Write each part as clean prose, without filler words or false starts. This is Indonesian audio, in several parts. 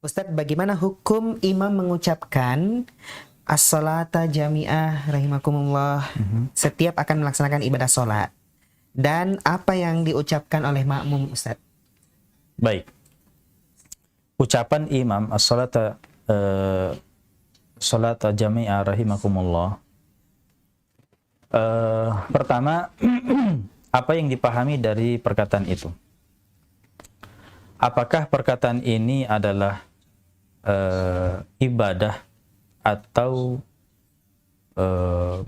Ustadz, bagaimana hukum imam mengucapkan as-salata jami'ah rahimakumullah setiap akan melaksanakan ibadah sholat? Dan apa yang diucapkan oleh makmum, Ustadz? Baik. Ucapan imam salata jami'ah rahimakumullah. Pertama, apa yang dipahami dari perkataan itu? Apakah perkataan ini adalah ibadah atau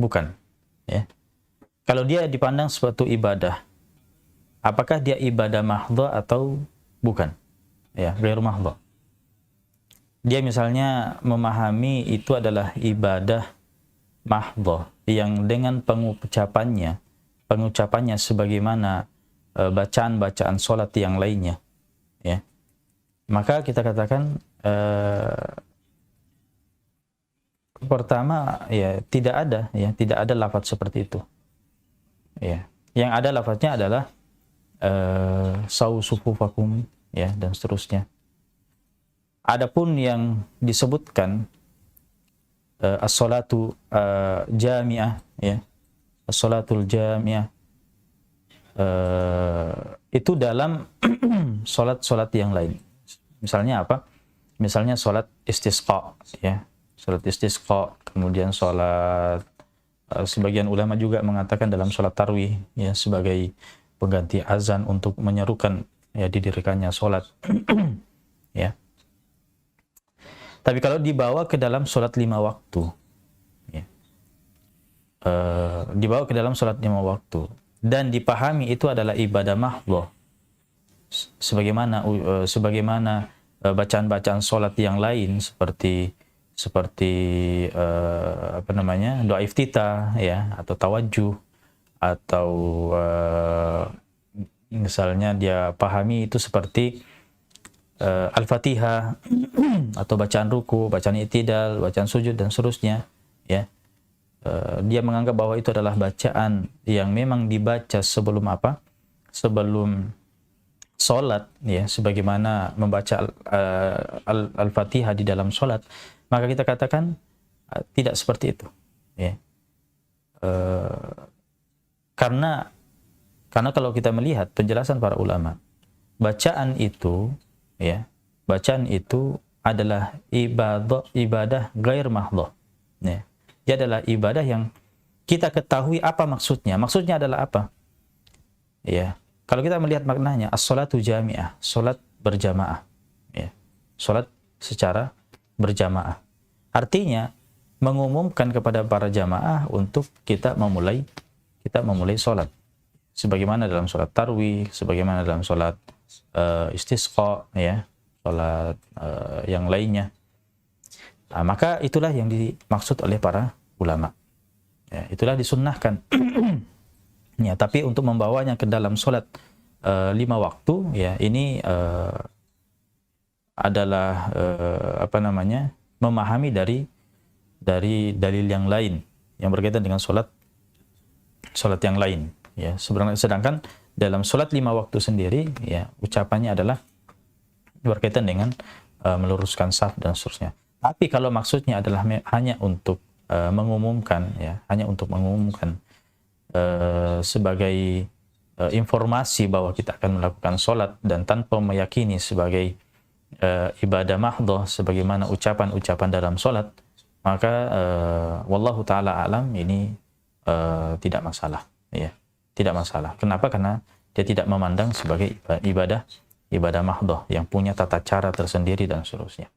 bukan? Ya. Kalau dia dipandang suatu ibadah, apakah dia ibadah mahdhah atau bukan? Ya, ghairu mahdhah. Dia misalnya memahami itu adalah ibadah mahdhah yang dengan pengucapannya sebagaimana bacaan-bacaan sholat yang lainnya, ya, maka kita katakan pertama, ya, tidak ada lafaz seperti itu, ya. Yang ada lafaznya adalah sawu sufufakum, ya, dan seterusnya. Adapun yang disebutkan as-salatu jami'ah, ya, as-salatul jami'ah, itu dalam salat-salat yang lain. Misalnya apa? Misalnya salat istisqa, ya, salat istisqa, kemudian salat sebagian ulama juga mengatakan dalam salat tarwih, ya, sebagai pengganti azan untuk menyerukan, ya, didirikannya salat. Ya. Tapi kalau dibawa ke dalam salat 5 waktu, ya, dibawa ke dalam salat 5 waktu dan dipahami itu adalah ibadah mahdhah, sebagaimana bacaan-bacaan salat yang lain seperti doa iftitah, ya, atau tawajjuh, atau misalnya dia pahami itu seperti Al-Fatihah atau bacaan ruku, bacaan i'tidal, bacaan sujud dan seterusnya, ya. Dia menganggap bahwa itu adalah bacaan yang memang dibaca sebelum apa? Sebelum salat, ya, sebagaimana membaca Al-Fatihah di dalam salat, maka kita katakan tidak seperti itu, ya. Karena kalau kita melihat penjelasan para ulama, bacaan itu, ya, bacaan itu adalah ibadah ghair mahdhah, ya. Dia adalah ibadah yang kita ketahui apa maksudnya. Maksudnya adalah apa? Ya, kalau kita melihat maknanya, as-salatu jami'ah, salat berjamaah, ya, salat secara berjamaah. Artinya mengumumkan kepada para jamaah untuk kita memulai salat. Sebagaimana dalam salat tarwih, sebagaimana dalam salat istisqa, ya, salat yang lainnya. Nah, maka itulah yang dimaksud oleh para ulama, ya, itulah disunnahkan. Ya, tapi untuk membawanya ke dalam salat 5 waktu, ya, ini adalah memahami dari dalil yang lain yang berkaitan dengan salat yang lain, ya. Sedangkan dalam salat 5 waktu sendiri, ya, ucapannya adalah berkaitan dengan meluruskan shaf dan seterusnya. Tapi kalau maksudnya adalah hanya untuk mengumumkan, ya, hanya untuk mengumumkan sebagai informasi bahwa kita akan melakukan sholat dan tanpa meyakini sebagai ibadah mahdhah sebagaimana ucapan-ucapan dalam sholat, maka wallahu ta'ala alam, ini tidak masalah, ya, tidak masalah. Kenapa? Karena dia tidak memandang sebagai ibadah mahdhah yang punya tata cara tersendiri dan seterusnya.